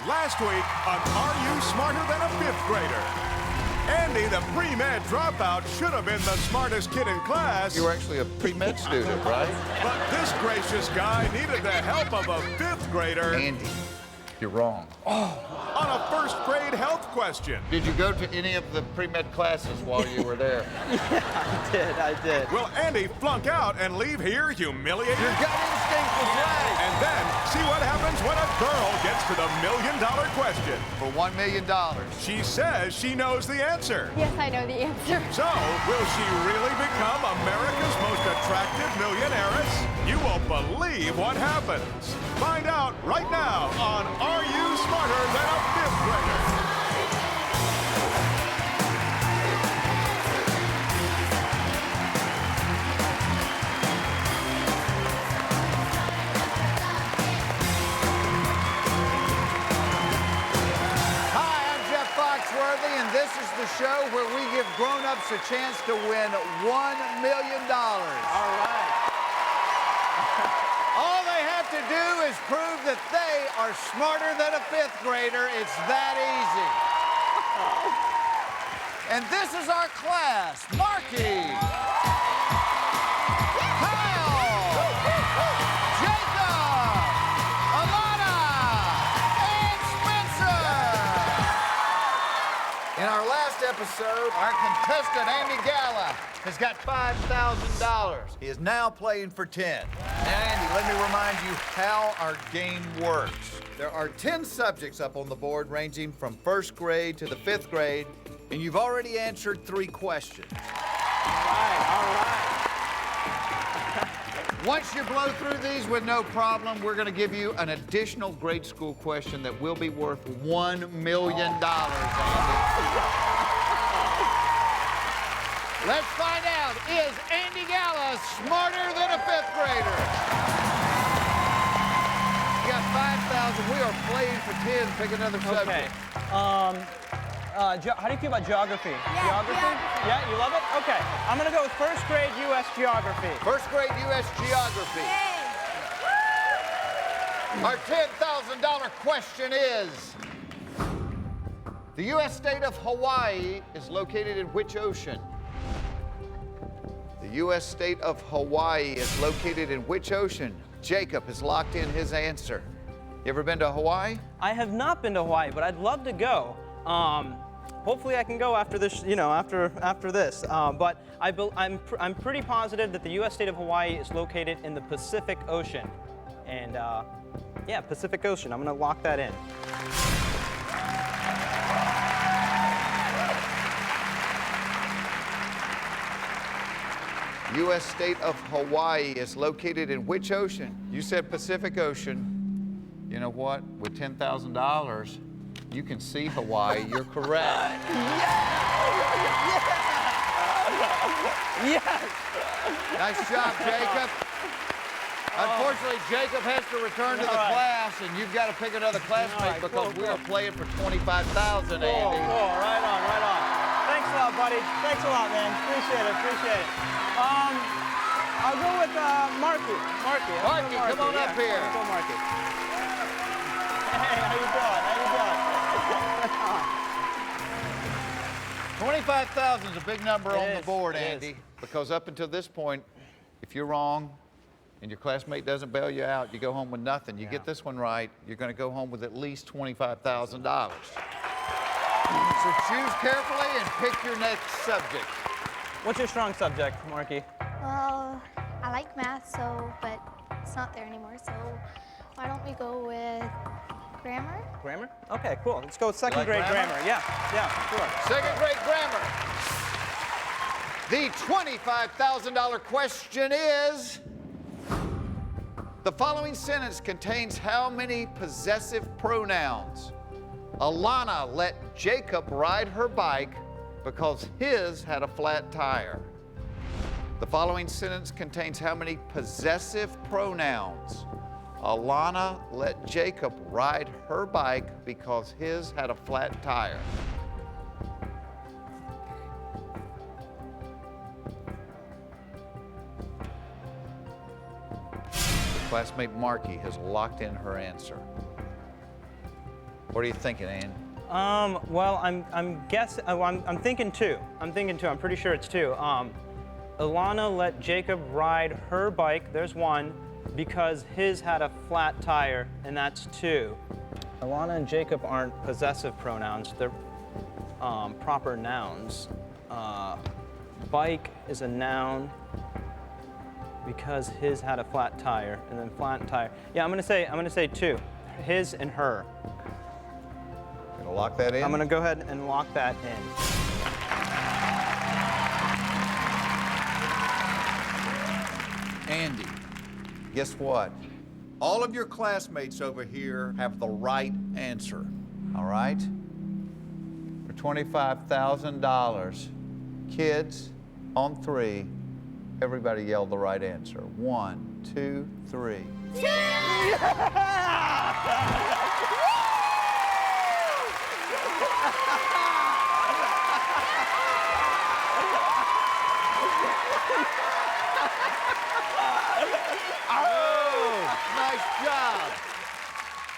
Last week on Are You Smarter Than a Fifth Grader? Andy, the pre-med dropout, should have been the smartest kid in class. You were actually a pre-med student, right? But this gracious guy needed the help of a fifth grader. Andy, you're wrong. On a first grade health question. Did you go to any of the pre-med classes while you were there? Yeah, I did. Will Andy flunk out and leave here humiliated? Your gut instinct was right. And then see what happens when a girl gets to the $1 million question. For $1 million. She says she knows the answer. Yes, I know the answer. So, will she really become America's most attractive millionairess? You won't believe what happens. Find out right now on Are You Smarter Than a Fifth Grader? And this is the show where we give grown-ups a chance to win $1 million. All right. All they have to do is prove that they are smarter than a fifth grader. It's that easy. And this is our class. Marky. In our last episode, our contestant, Andy Gala, has got $5,000. He is now playing for 10. Now, Andy, let me remind you how our game works. There are 10 subjects up on the board, ranging from first grade to the fifth grade, and you've already answered 3 questions. All right. Once you blow through these with no problem, we're going to give you an additional grade school question that will be worth $1 million, Andy. Let's find out, is Andy Gala smarter than a fifth grader? You got 5,000. We are playing for 10. Pick another subject. How do you feel about geography? Geography. Yeah, you love it? Okay. I'm going to go with first grade U.S. geography. First grade U.S. geography. Our $10,000 question is, the U.S. state of Hawaii is located in which ocean? The U.S. state of Hawaii is located in which ocean? Jacob has locked in his answer. You ever been to Hawaii? I have not been to Hawaii, but I'd love to go. Hopefully I can go after this, after this. But I'm pretty positive that the U.S. state of Hawaii is located in the Pacific Ocean. And yeah, Pacific Ocean. I'm going to lock that in. U.S. state of Hawaii is located in which ocean? You said Pacific Ocean. You know what? With $10,000, you can see Hawaii. You're correct. Yes! Nice job, Jacob. Unfortunately, Jacob has to return to the class, and you've got to pick another classmate because we are playing for $25,000, Andy. Cool, right on. Thanks a lot, buddy. Thanks a lot, man. Appreciate it. I'll go with Marky. Marky, come on up here. Let's go, Marky. Hey, how you doing? 25,000 is a big number on the board, it Andy, is. because up until this point, if you're wrong and your classmate doesn't bail you out, you go home with nothing. You get this one right, you're going to go home with at least $25,000. So choose carefully and pick your next subject. What's your strong subject, Marky? Well, I like math, but it's not there anymore. So why don't we go with grammar? Grammar? Okay, cool. Let's go with second grade grammar. Yeah, sure. Second grade grammar. The $25,000 question is, the following sentence contains how many possessive pronouns? Alana let Jacob ride her bike because his had a flat tire. The following sentence contains how many possessive pronouns? Alana let Jacob ride her bike because his had a flat tire. Classmate Marky has locked in her answer. What are you thinking, Ann? Well, I'm guessing. Oh, I'm thinking two. I'm pretty sure it's two. Alana let Jacob ride her bike. There's one, because his had a flat tire, and that's two. Alana and Jacob aren't possessive pronouns. They're proper nouns. Bike is a noun because his had a flat tire, and then flat tire. Yeah, I'm gonna say two. His and her. Gonna lock that in? I'm gonna go ahead and lock that in. Andy, guess what? All of your classmates over here have the right answer, all right? For $25,000, kids, on three, everybody yell the right answer. 1, 2, 3. Nice job.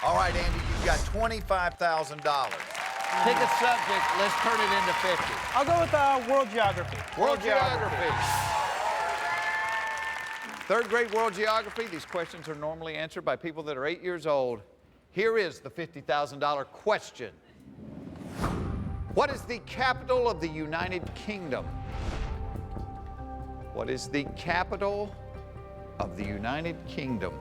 All right, Andy, you've got $25,000. Pick a subject, let's turn it into 50. I'll go with world geography. World geography. Third grade world geography. These questions are normally answered by people that are 8 years old. Here is the $50,000 question. What is the capital of the United Kingdom? What is the capital of the United Kingdom?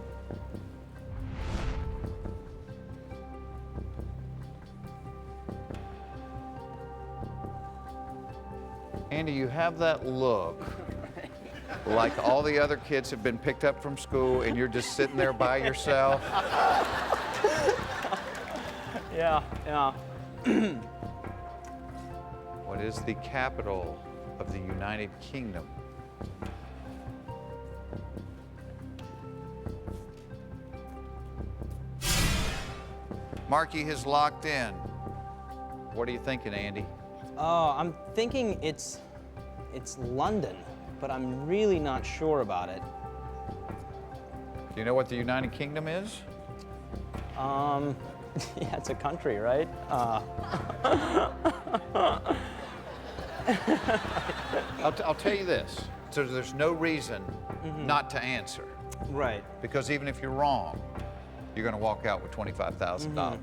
Andy, you have that look like all the other kids have been picked up from school and you're just sitting there by yourself. Yeah. What is the capital of the United Kingdom? Marky has locked in. What are you thinking, Andy? Oh, I'm thinking it's London, but I'm really not sure about it. Do you know what the United Kingdom is? Yeah, it's a country, right? I'll tell you this. So there's no reason not to answer. Right. Because even if you're wrong, you're going to walk out with $25,000.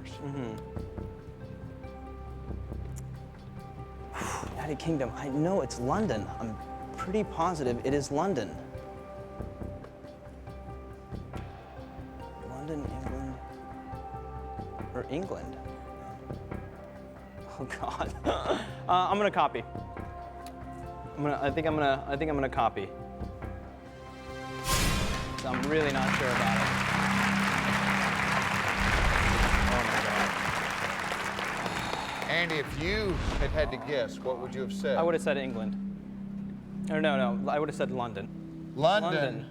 United Kingdom. I know it's London. I'm pretty positive it is London. London, England, or England? Oh God. I'm gonna copy. I think I'm gonna copy. So I'm really not sure about it. Andy, if you had to guess, what would you have said? I would have said England. Or no, I would have said London. London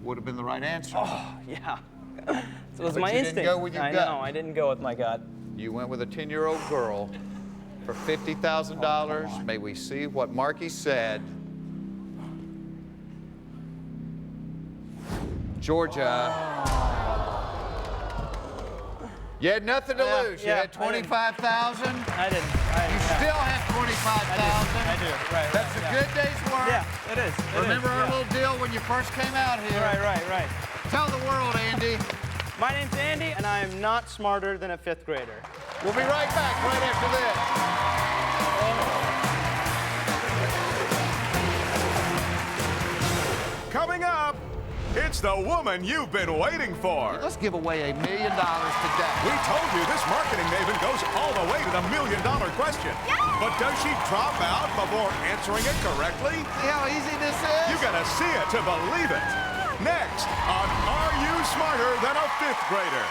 would have been the right answer. Oh, yeah. So it was But my you instinct. didn't go with your I gut. know, I didn't go with my gut. You went with a 10-year-old girl for $50,000. May we see what Marky said. Georgia. You had nothing to lose. You had $25,000. I didn't. You still have $25,000. I do. Right. That's a good day's work. Yeah, it is. Remember our little deal when you first came out here? Right. Tell the world, Andy. My name's Andy, and I am not smarter than a 5th grader. We'll be right back right after this. Coming up, it's the woman you've been waiting for. Let's give away $1 million today. We told you this marketing maven goes all the way to the $1 million question. But does she drop out before answering it correctly? See how easy this is? You gotta see it to believe it. Next on Are You Smarter Than a 5th Grader?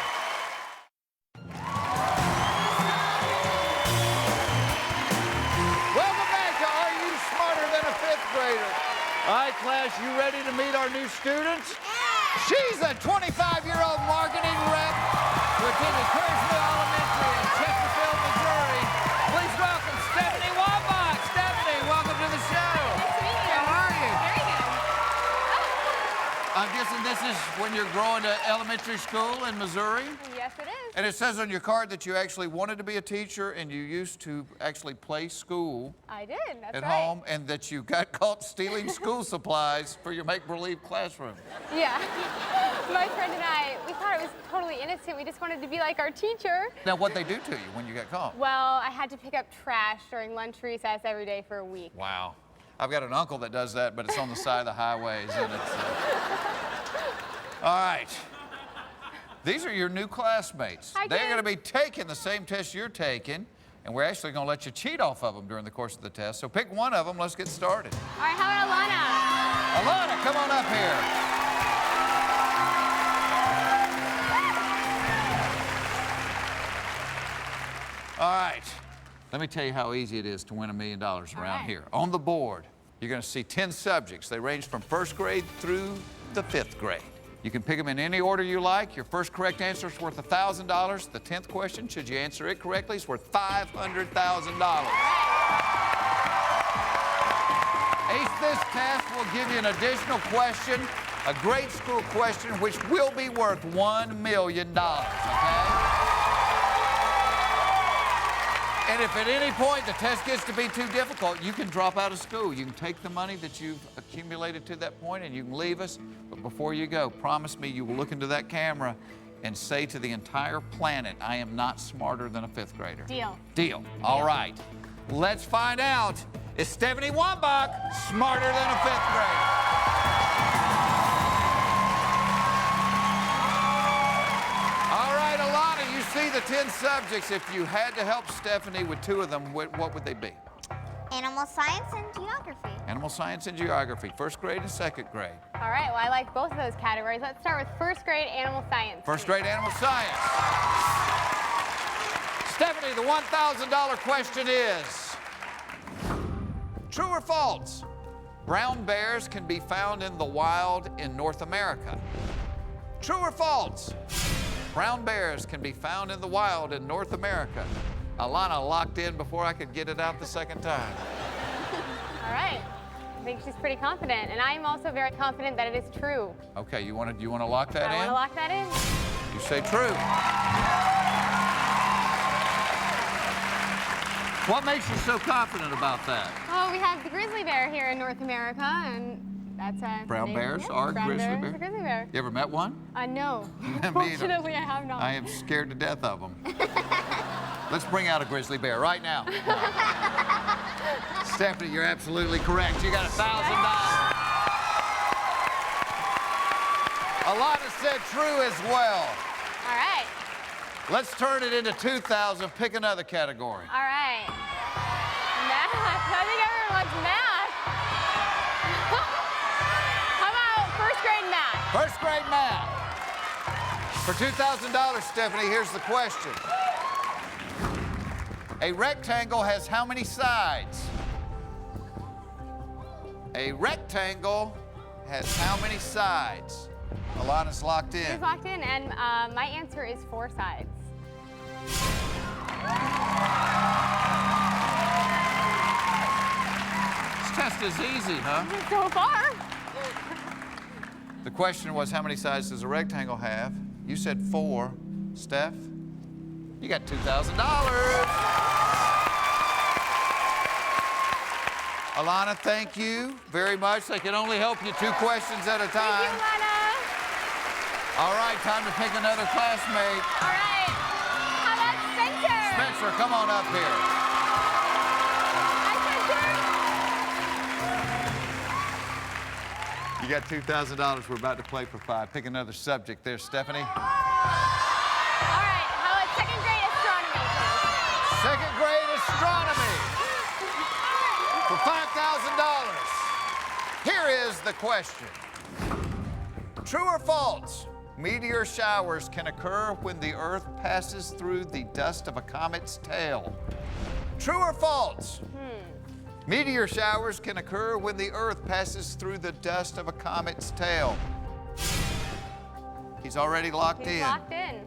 Welcome back to Are You Smarter Than a 5th Grader? All right, class, you ready to meet our new students? She's a 25-year-old marketing rep who attended Craigsville Elementary in Chesterfield, Missouri. Please welcome Stephanie Wombach. Stephanie, welcome to the show. Nice to meet you. How are you? Very good. I'm guessing this is when you're going to elementary school in Missouri? Yes, it is. And it says on your card that you actually wanted to be a teacher and you used to actually play school. I did, that's at right. home, and that you got caught stealing school supplies for your make-believe classroom. Yeah. My friend and I, we thought it was totally innocent. We just wanted to be like our teacher. Now, what'd they do to you when you got caught? Well, I had to pick up trash during lunch recess every day for a week. Wow. I've got an uncle that does that, but it's on the side of the highways, and it's... All right. These are your new classmates. Hi, They're kids. going to be taking the same test you're taking, and we're actually going to let you cheat off of them during the course of the test. So pick one of them. Let's get started. All right, how about Alana? Alana, come on up here. All right. Let me tell you how easy it is to win $1 million around right. here. On the board, you're going to see 10 subjects. They range from first grade through the 5th grade. You can pick them in any order you like. Your first correct answer is worth $1,000. The 10th question, should you answer it correctly, is worth $500,000. Ace this test will give you an additional question, a grade school question, which will be worth $1 million, okay? And if at any point the test gets to be too difficult, you can drop out of school. You can take the money that you've accumulated to that point and you can leave us. But before you go, promise me you will look into that camera and say to the entire planet, I am not smarter than a 5th grader. Deal. Deal. All right. Let's find out. Is Stephanie Wombach smarter than a 5th grader? All right, Alana, you see the 10 subjects. If you had to help Stephanie with 2 of them, what would they be? Animal science and geography. Animal science and geography, 1st grade and 2nd grade. All right, well, I like both of those categories. Let's start with first grade animal science. 1st grade animal science. Stephanie, the $1,000 question is, true or false? Brown bears can be found in the wild in North America. True or false? Brown bears can be found in the wild in North America. Alana locked in before I could get it out the second time. All right. I think she's pretty confident, and I am also very confident that it is true. Okay, you want to lock that in? I want to lock that in. You say true. What makes you so confident about that? Oh, we have the grizzly bear here in North America, and that's a Brown bears are brown grizzly bear is bears? a grizzly bear. You ever met one? No. Me either. Fortunately, I have not. I am scared to death of them. Let's bring out a grizzly bear right now. Stephanie, you're absolutely correct. You got $1,000. Alana said true as well. All right. Let's turn it into 2,000. Pick another category. All right. Math. I think everyone wants math. How about first grade math? 1st grade math. For $2,000, Stephanie, here's the question. A rectangle has how many sides? A rectangle has how many sides? Alana's locked in. She's locked in, and my answer is 4 sides. This test is easy, huh? So far. The question was, how many sides does a rectangle have? You said 4. Steph, you got $2,000. Alana, thank you very much. I can only help you 2 questions at a time. Thank you, Lana. All right, time to pick another classmate. All right. How about Spencer? Spencer, come on up here. Hi, Spencer. You got $2,000. We're about to play for 5. Pick another subject there, Stephanie. All right. How about second grade astronomy? 2nd grade astronomy for $5,000. Here is the question. True or false? Meteor showers can occur when the Earth passes through the dust of a comet's tail. True or false? Meteor showers can occur when the Earth passes through the dust of a comet's tail. He's already locked in. He's locked in.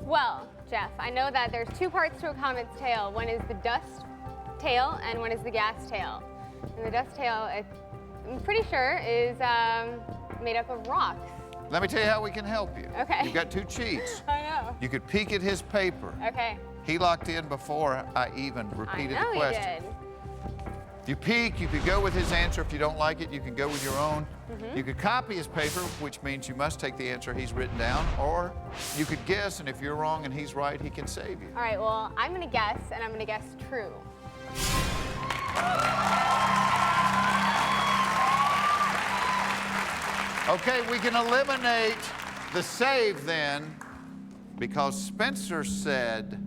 Well, Jeff, I know that there's 2 parts to a comet's tail. One is the dust tail and one is the gas tail. And the dust tail, I'm pretty sure, is made up of rocks. Let me tell you how we can help you. Okay. You've got two cheats. I know. You could peek at his paper. Okay. He locked in before I even repeated I know the question. he did. You peek, you could go with his answer. If you don't like it, you can go with your own. You could copy his paper, which means you must take the answer he's written down, or you could guess, and if you're wrong and he's right, he can save you. All right, well, I'm gonna guess, and I'm gonna guess true. Okay, we can eliminate the save then, because Spencer said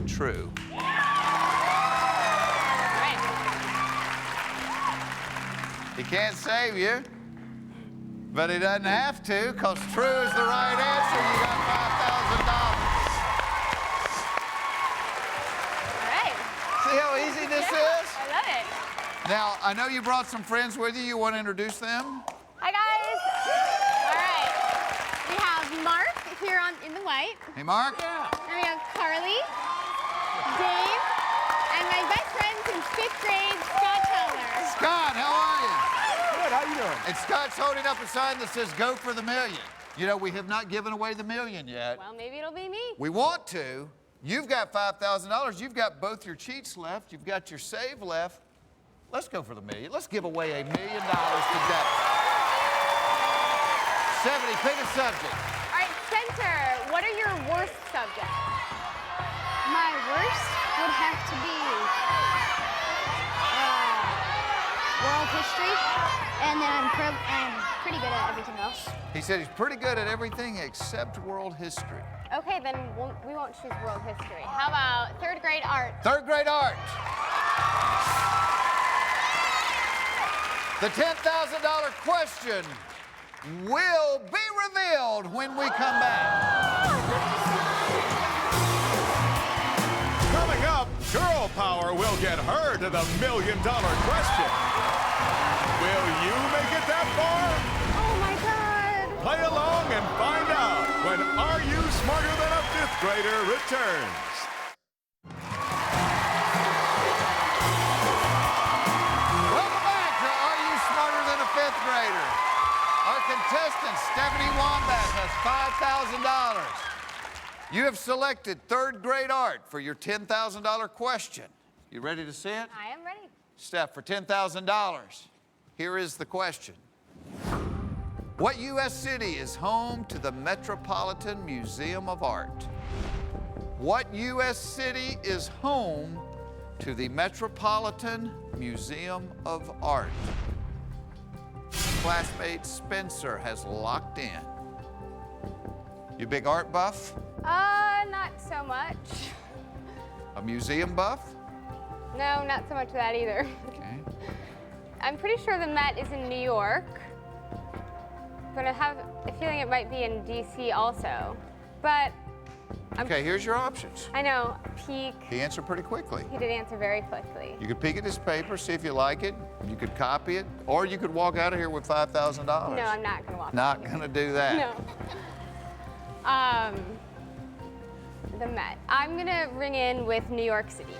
true. All right. He can't save you, but he doesn't have to, because true is the right answer. You got All right. $5,000. See how easy this is? I love it. Now, I know you brought some friends with you. You want to introduce them? Hi, guys. All right. We have Mark here in the white. Hey, Mark. And we have Carly, Dave, and my best friend since 5th grade, Scott Teller. Scott, how are you? Good, how you doing? And Scott's holding up a sign that says, "Go for the million." You know, we have not given away the million yet. Well, maybe it'll be me. We want to. You've got $5,000. You've got both your cheats left. You've got your save left. Let's go for the million. Let's give away $1 million today. 70, pick a subject. All right, Spencer, what are your worst subjects? My worst would have to be world history, and then I'm pretty good at everything else. He said he's pretty good at everything except world history. Okay, then we won't choose world history. How about 3rd grade art? 3rd grade art. The $10,000 question will be revealed when we come back. Coming up, girl power will get her to the $1 million question. Will you make it that far? Oh my God. Play along and find out when Are You Smarter Than a 5th Grader returns. Welcome back to Are You Smarter Than a 5th Grader? Our contestant, Stephanie Wombach, has $5,000. You have selected 3rd grade art for your $10,000 question. You ready to see it? I am ready. Steph, for $10,000, here is the question. What U.S. city is home to the Metropolitan Museum of Art? What U.S. city is home to the Metropolitan Museum of Art? Classmate Spencer has locked in. You big art buff? Not so much. A museum buff? No, not so much that either. Okay. I'm pretty sure the Met is in New York, but I have a feeling it might be in D.C. also. But Okay, here's your options. I know, peek. He answered pretty quickly. He did answer very quickly. You could peek at his paper, see if you like it. You could copy it, or you could walk out of here with $5,000. No, I'm not gonna walk. Not gonna do that. No. The Met. I'm gonna ring in with New York City.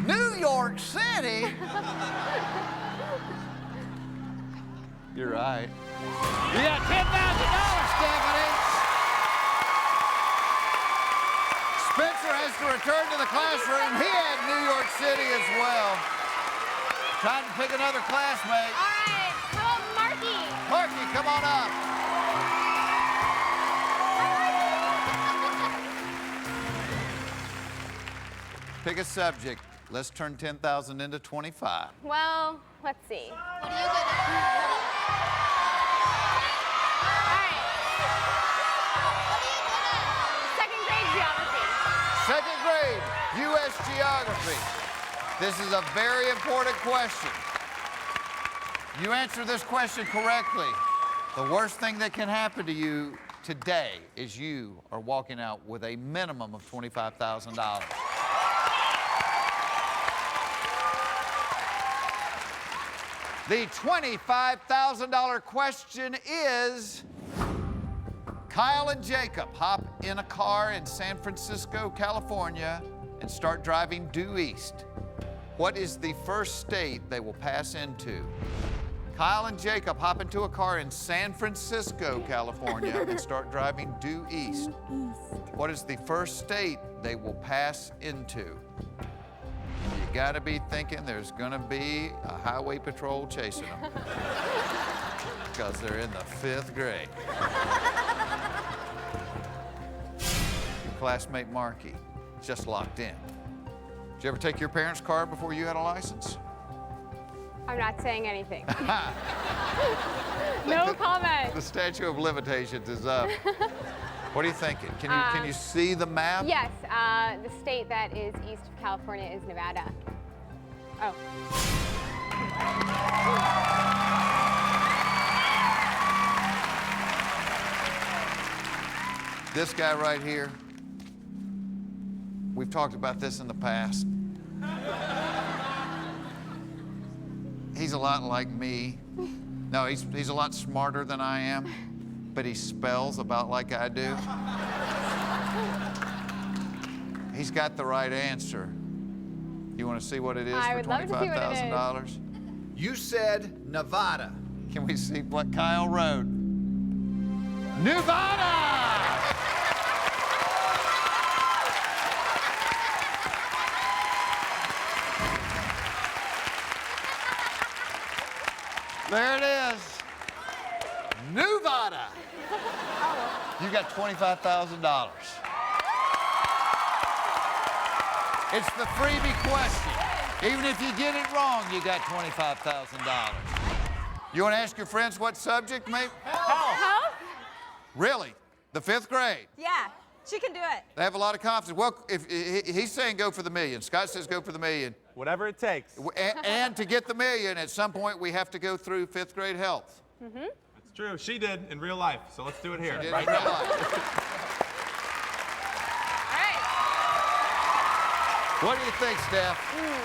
New York City? You're right. You got $10,000, Stephanie. Spencer has to return to the classroom. He had New York City as well. Trying to pick another classmate. All right, how about Marky? Marky, come on up. Pick a subject. Let's turn 10,000 into 25. Well, let's see. What are you good at? All right. 2nd grade geography. 2nd grade, U.S. geography. This is a very important question. You answer this question correctly, the worst thing that can happen to you today is you are walking out with a minimum of $25,000. The $25,000 question is, Kyle and Jacob hop in a car in San Francisco, California, and start driving due east. What is the first state they will pass into? Kyle and Jacob hop into a car in San Francisco, California, and start driving due east. What is the first state they will pass into? You gotta be thinking there's gonna be a highway patrol chasing them because they're in the 5th grade. Your classmate Marky just locked in. Did you ever take your parents' car before you had a license? I'm not saying anything. No comment. The statute of limitations is up. What are you thinking? Can you see the map? Yes, the state that is east of California is Nevada. Oh. This guy right here, we've talked about this in the past. He's a lot like me. No, he's a lot smarter than I am, but he spells about like I do. He's got the right answer. You want to see what it is I for would love to see what it is. $25,000? You said Nevada. Can we see what Kyle wrote? Nevada! There it is. Nevada. You got $25,000. It's the freebie question. Even if you get it wrong, you got $25,000. You want to ask your friends what subject, mate? Health? Really? The 5th grade? Yeah, she can do it. They have a lot of confidence. Well, if he's saying go for the million. Scott says go for the million. Whatever it takes. And to get the million, at some point, we have to go through 5th grade health. Mm-hmm. It's true. She did in real life. So let's do it here. Did Right in real now. life. All right. What do you think, Steph?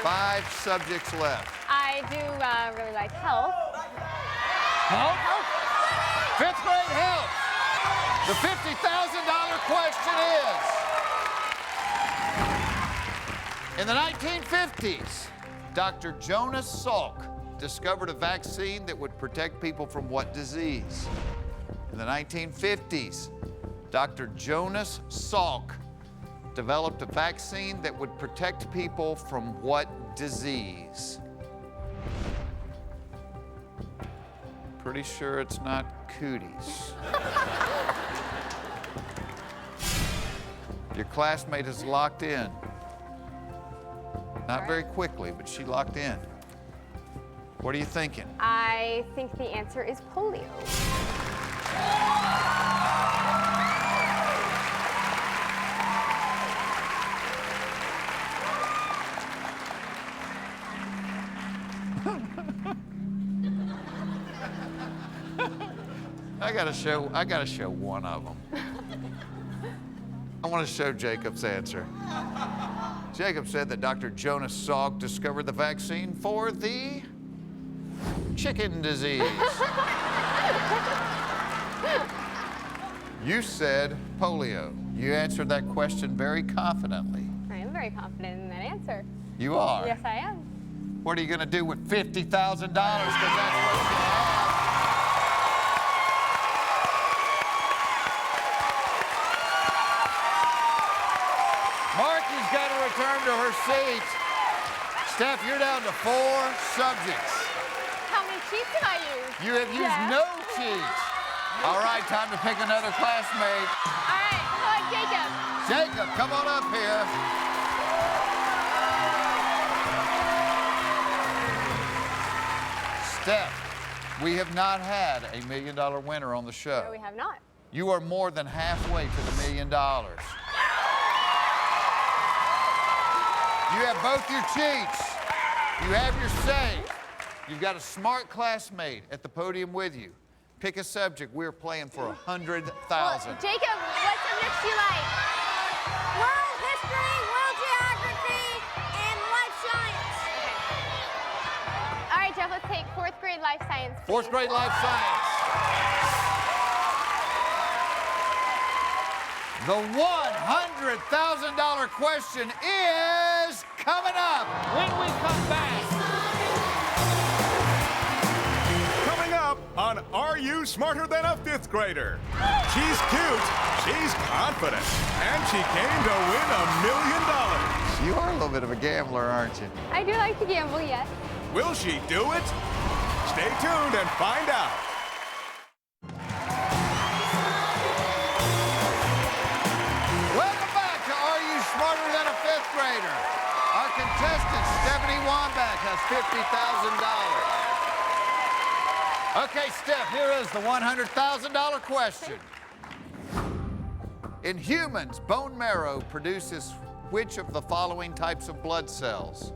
5 subjects left. I do really like health. Health? 5th grade health. The $50,000 question is, in the 1950s, Dr. Jonas Salk discovered a vaccine that would protect people from what disease? In the 1950s, Dr. Jonas Salk developed a vaccine that would protect people from what disease? Pretty sure it's not cooties. Your classmate is locked in. Not very quickly, but she locked in. What are you thinking? I think the answer is polio. I gotta show one of them. I want to show Jacob's answer. Jacob said that Dr. Jonas Salk discovered the vaccine for the chicken disease. You said polio. You answered that question very confidently. I am very confident in that answer. You are? Yes, I am. What are you going to do with $50,000? Because that's what you have. Marky's got to return to her seat. Steph, you're down to 4 subjects. How many cheats have I used? You have used no cheats. All right, time to pick another classmate. All right, come on, Jacob. Jacob, come on up here. Steph, we have not had a $1 million winner on the show. No, we have not. You are more than halfway to the $1 million. You have both your cheats. You have your save. You've got a smart classmate at the podium with you. Pick a subject. We're playing for $100,000. Well, Jacob, what subjects do you like? World history, world geography, and life science. All right, Jeff, let's take 4th grade life science. Please. 4th grade life science. The $100,000 question is coming up. When we come back. Coming up on Are You Smarter Than a Fifth Grader? She's cute, she's confident, and she came to win $1 million. You are a little bit of a gambler, aren't you? I do like to gamble, yes. Will she do it? Stay tuned and find out. Welcome back to Are You Smarter Than a Fifth Grader? Our contestant, Stephanie Wombach, has $50,000. Okay, Steph, here is the $100,000 question. In humans, bone marrow produces which of the following types of blood cells?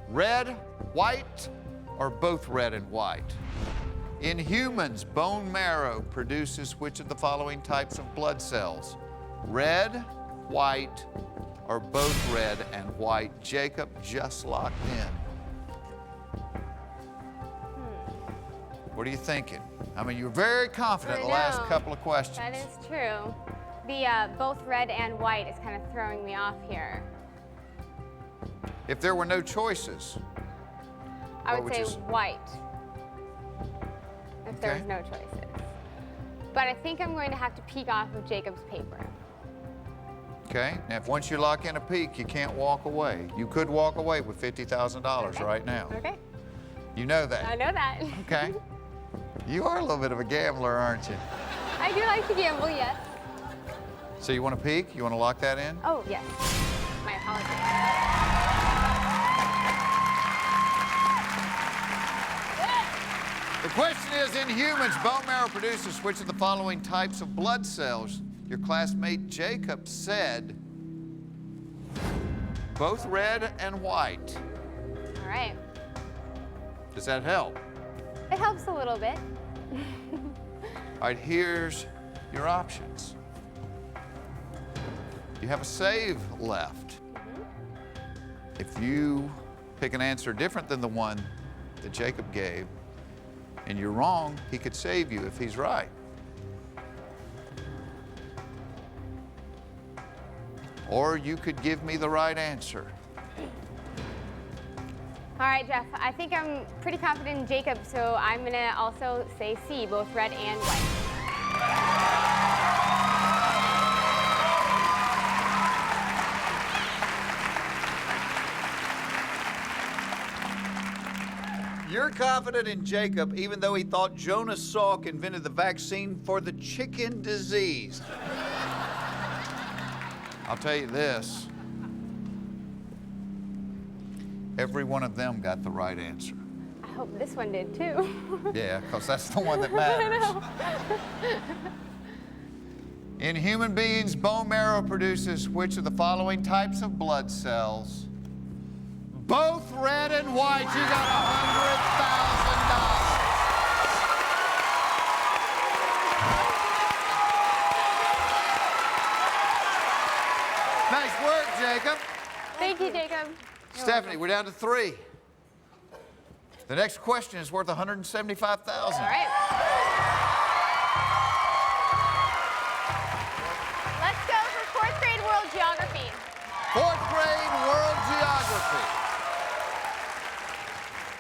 Red, white, or both red and white? In humans, bone marrow produces which of the following types of blood cells? Red, white, or both red and white? Jacob just locked in. What are you thinking? I mean, you were very confident the last couple of questions. That is true. The both red and white is kind of throwing me off here. If there were no choices, I What would would say you white. If there Okay. was no choices. But I think I'm going to have to peek off of Jacob's paper. okay? Now, if once you lock in a peak, you can't walk away. You could walk away with $50,000 Okay. right now. Okay. You know I that, know that. okay? You are a little bit of a gambler, aren't you? I do like to gamble, yes. So you want to peek? You want to lock that in? Oh, yes. My apologies. The question is, in humans, bone marrow produces which of the following types of blood cells? Your classmate Jacob said both red and white. All right. Does that help? It helps a little bit. All right, here's your options. You have a save left. If you pick an answer different than the one that Jacob gave, and you're wrong, he could save you if he's right. Or you could give me the right answer. All right, Jeff. I think I'm pretty confident in Jacob, so I'm going to also say C, both red and white. You're confident in Jacob, even though he thought Jonas Salk invented the vaccine for the chicken disease. I'll tell you this. Every one of them got the right answer. I hope this one did too. Yeah, because that's the one that matters. In human beings, bone marrow produces which of the following types of blood cells? Both red and white. You got $100,000. Nice work, Jacob. Thank you, Jacob. Stephanie, we're down to 3. The next question is worth $175,000. All right. Let's go for 4th grade world geography. 4th grade world geography.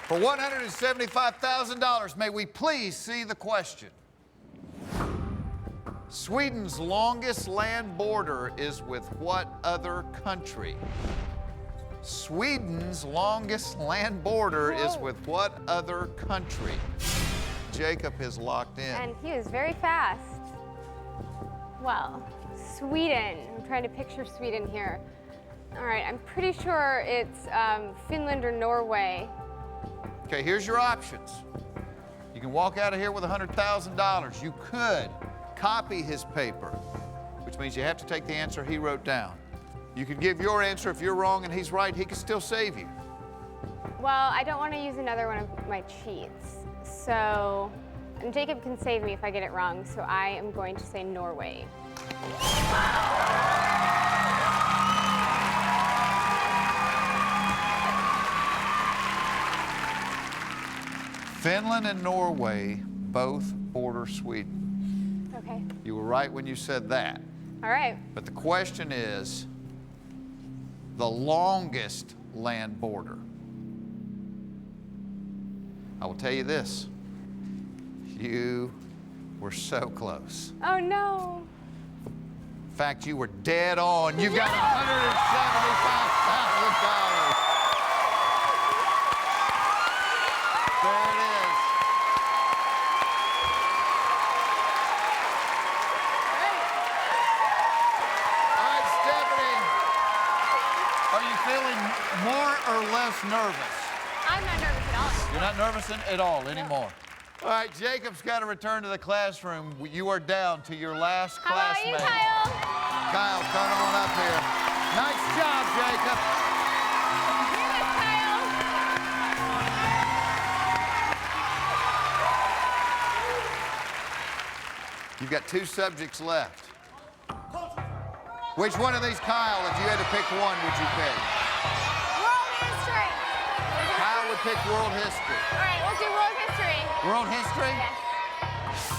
For $175,000, may we please see the question. Sweden's longest land border is with what other country? Sweden's longest land border is with what other country? Jacob is locked in. And he is very fast. Well, Sweden. I'm trying to picture Sweden here. All right, I'm pretty sure it's Finland or Norway. Okay, here's your options. You can walk out of here with $100,000. You could copy his paper, which means you have to take the answer he wrote down. You could give your answer. If you're wrong and he's right, he could still save you. Well, I don't want to use another one of my cheats. So, and Jacob can save me if I get it wrong, so I am going to say Norway. Finland and Norway both border Sweden. Okay. You were right when you said that. All right. But the question is the longest land border. I will tell you this. You were so close. Oh, no. In fact, you were dead on. You got $175,000. There it is. All right, Stephanie. Are you feeling more or less nervous? I'm not nervous at all. You're not nervous at all anymore. All right, Jacob's got to return to the classroom. You are down to your last How about classmate. you, Kyle? Kyle, come on up here. Nice job, Jacob. Here it is, Kyle. You've got 2 subjects left. Which one of these, Kyle, if you had to pick one, would you pick? World history. Kyle would pick world history. All right, we'll do world history. World history? Yes.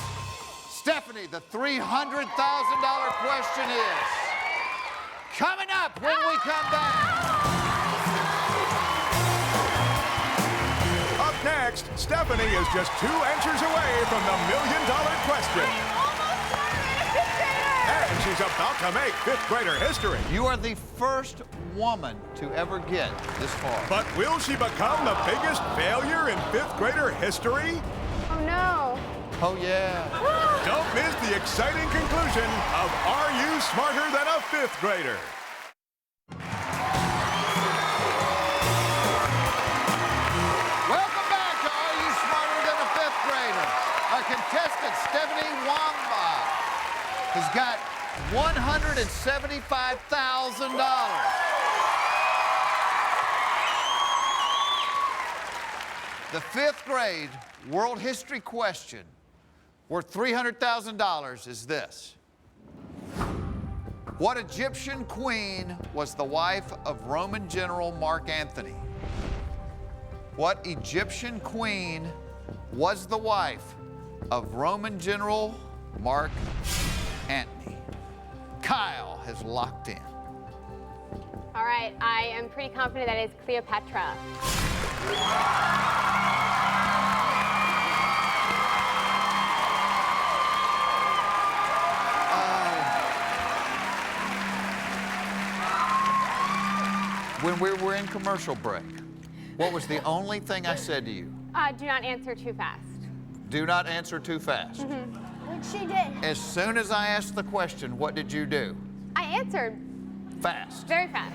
Stephanie, the $300,000 question is coming up when we come back. Up next, Stephanie is just 2 answers away from the $1 million question. And she's about to make 5th grader history. You are the first woman to ever get this far. But will she become the biggest failure in 5th grader history? Oh, no. Oh, yeah. Don't miss the exciting conclusion of Are You Smarter Than a 5th Grader? Welcome back to Are You Smarter Than a 5th Grader? Our contestant, Stephanie Wombach, has got $175,000. The 5th grade world history question worth $300,000 is this. What Egyptian queen was the wife of Roman general Mark Antony? What Egyptian queen was the wife of Roman general Mark Antony? Kyle has locked in. All right, I am pretty confident that it's Cleopatra. When we were in commercial break, what was the only thing I said to you? Do not answer too fast. Do not answer too fast. Which she did. As soon as I asked the question, what did you do? I answered Fast. very fast.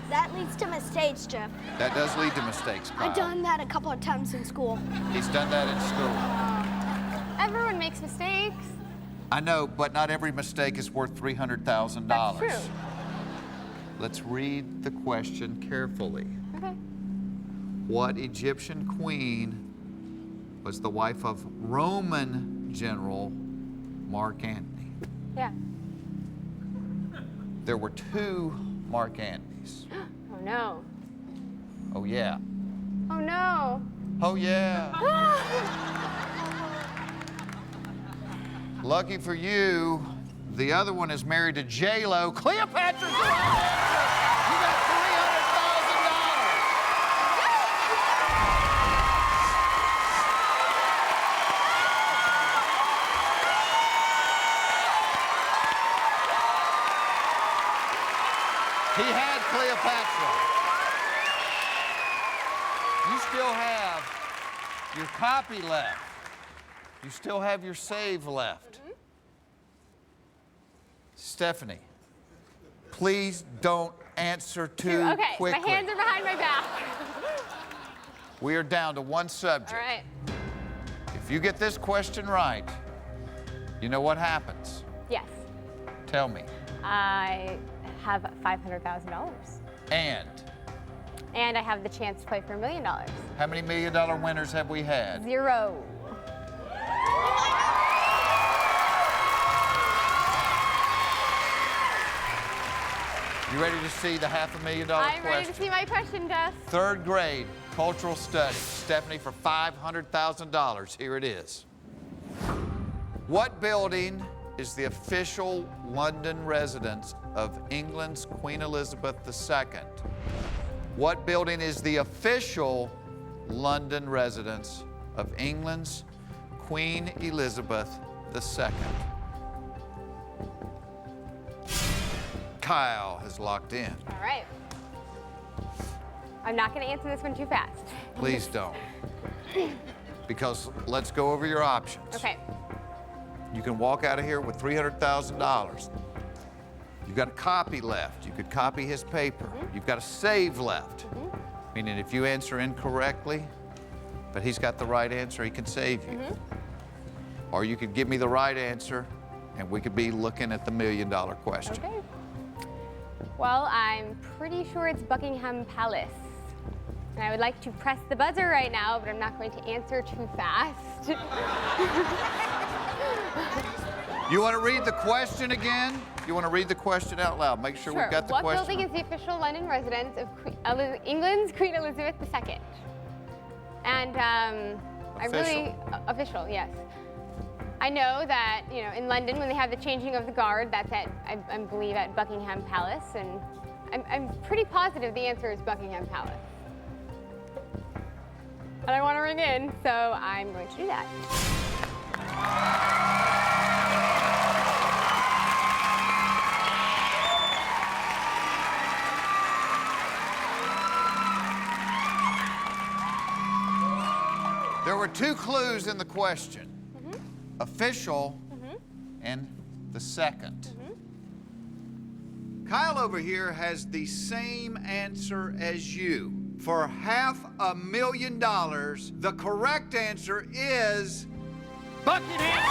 That leads to mistakes, Jeff. That does lead to mistakes, Kyle. I've done that a couple of times in school. He's done that in school. Everyone makes mistakes. I know, but not every mistake is worth $300,000. That's true. Let's read the question carefully. Okay. What Egyptian queen was the wife of Roman general Mark Antony? Yeah. There were 2 Mark Antonys. Oh, no. Oh, yeah. Oh, no. Oh, yeah. Lucky for you, the other one is married to J-Lo. Cleopatra's the right answer. You got $300,000. He had Cleopatra. You still have your copy left. You still have your save left. Stephanie, please don't answer too Okay, quickly. my hands are behind my back. We are down to 1 subject. All right. If you get this question right, you know what happens. Yes. Tell me. I have $500,000. And And I have the chance to play for $1 million. how many $1 million winners have we had? 0. You ready to see the $500,000 I'm question? ready to see my question, Jess. 3rd grade cultural studies. Stephanie, for $500,000, here it is. What building is the official London residence of England's Queen Elizabeth II? What building is the official London residence of England's Queen Elizabeth II? Kyle has locked in. All right. I'm not going to answer this one too fast. Please don't. Because let's go over your options. Okay. You can walk out of here with $300,000. You've got a copy left. You could copy his paper. You've got a save left. Meaning if you answer incorrectly, but he's got the right answer, he can save you. Or you could give me the right answer, and we could be looking at the $1 million question. Okay. Well, I'm pretty sure it's Buckingham Palace. And I would like to press the buzzer right now, but I'm not going to answer too fast. You want to read the question again? You want to read the question out loud? Make sure we've got the What question. building is the official London residence of England's Queen Elizabeth II? And I really official, yes. I know that in London when they have the changing of the guard, that's at I believe at Buckingham Palace, and I'm pretty positive the answer is Buckingham Palace. And I want to ring in, so I'm going to do that. There were two clues in the question. Official and the second. Kyle over here has the same answer as you. For $500,000, the correct answer is Buckingham.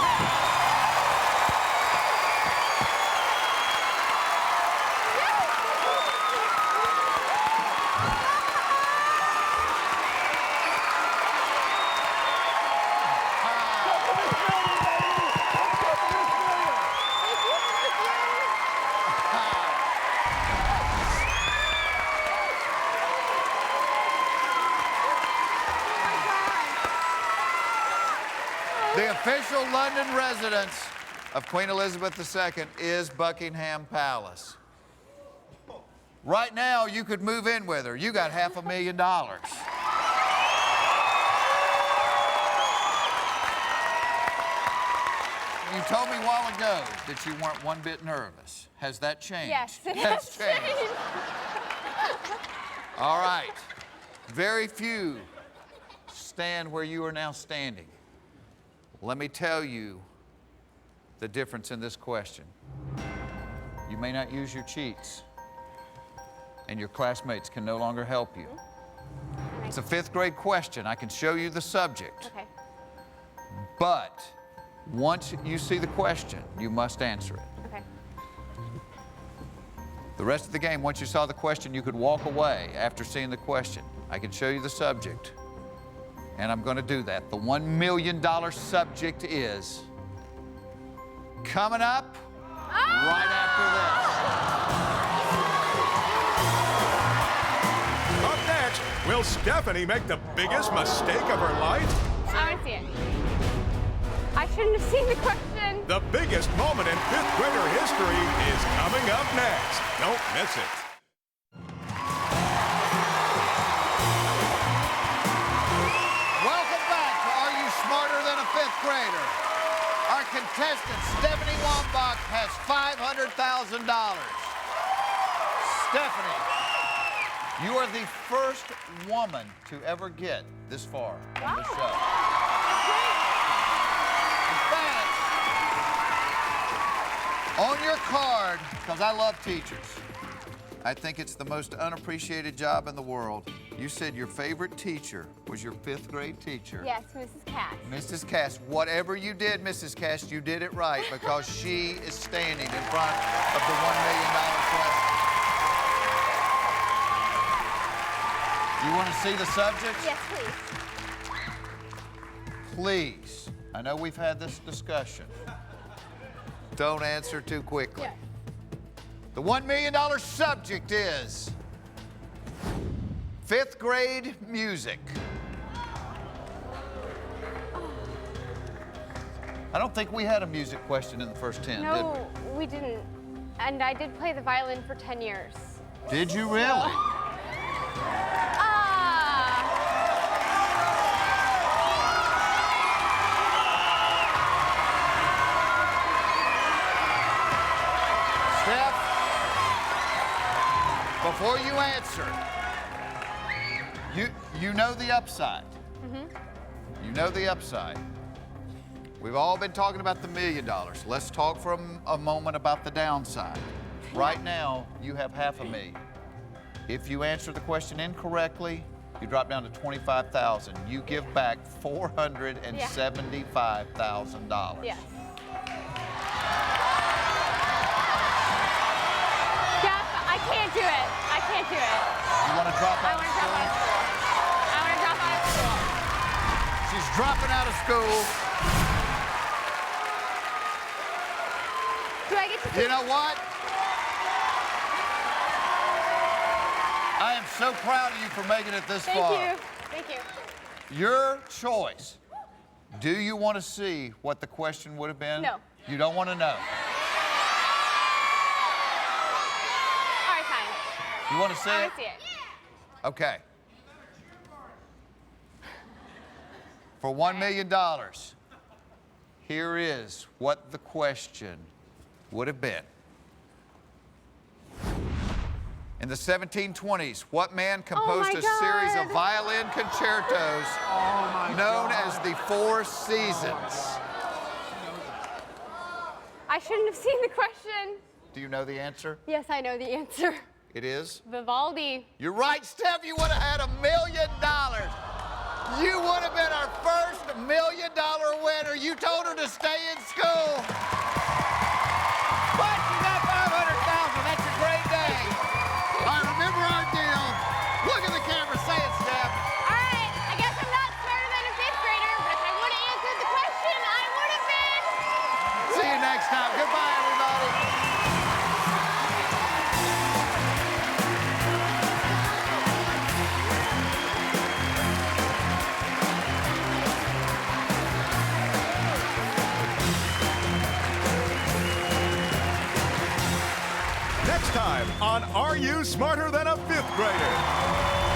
The official London residence of Queen Elizabeth II is Buckingham Palace. Right now, you could move in with her. You got $500,000. You told me a while ago that you weren't one bit nervous. Has that changed? Yes, it has has changed. All right. Very few stand where you are now standing. Let me tell you the difference in this question. You may not use your cheats, and your classmates can no longer help you. It's a 5th grade question. I can show you the subject. Okay. But once you see the question, you must answer it. Okay. The rest of the game, once you saw the question, you could walk away after seeing the question. I can show you the subject. And I'm going to do that. The $1 million subject is coming up right after this. Up next, will Stephanie make the biggest mistake of her life? I want to see it. I shouldn't have seen the question. The biggest moment in 5th grader history is coming up next. Don't miss it. Welcome back to Are You Smarter Than a 5th Grader? Our contestant, Stephanie Wombach, has $500,000. Stephanie, you are the first woman to ever get this far on the show. In fact, on your card, because I love teachers, I think it's the most unappreciated job in the world. You said your favorite teacher was your 5th grade teacher. Yes, Mrs. Cass. Mrs. Cass, whatever you did, Mrs. Cass, you did it right because she is standing in front of the $1 million question. You want to see the subject? Yes, please. Please. I know we've had this discussion. Don't answer too quickly. Yes. The $1 million subject is 5th grade music. I don't think we had a music question in the first 10, did No, we didn't. And I did play the violin for 10 years. we? Did you really? Steph, before you answer, you know the upside. You know the upside. We've all been talking about the $1 million. Let's talk for a moment about the downside. Right now, you have $500,000. If you answer the question incorrectly, you drop down to $25,000. You give back $475,000. Yes. Jeff, I can't do it. I can't do it. You want to drop I out want of to drop out of school? school. I want to drop out of school. She's dropping out of school. Do I get to You know what? I am so proud of you for making it this far. Thank you. Thank you. Your choice. Do you want to see what the question would have been? No. You don't want to know. All right, fine. You want to see I it? want to see it. Okay. For $1 million, here is what the question would have been. In the 1720s, what man composed my a series of God. violin concertos known as the Four Seasons? I shouldn't have seen the question. Do you know the answer? Yes, I know the answer. It is? Vivaldi. You're right, Steph. You would have had $1 million. You would have been our first $1 million winner. You told her to stay in school. But you got $500,000. That's a great day. All right, remember our deal. Look at the camera. Say it, Steph. All right, I guess I'm not smarter than a fifth grader, but if I would have answered the question, I would have been. See you next time. Goodbye, everybody. Next time on Are You Smarter Than a Fifth Grader?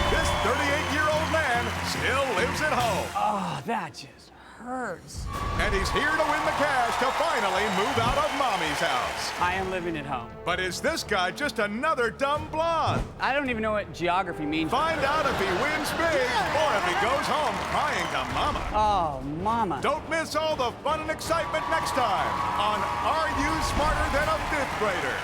This 38-year-old man still lives at home. Oh, that just hurts. And he's here to win the cash to finally move out of mommy's house. I am living at home. But is this guy just another dumb blonde? I don't even know what geography means. Find out if he wins big or if he goes home crying to mama. Oh, mama. Don't miss all the fun and excitement next time on Are You Smarter Than a Fifth Grader?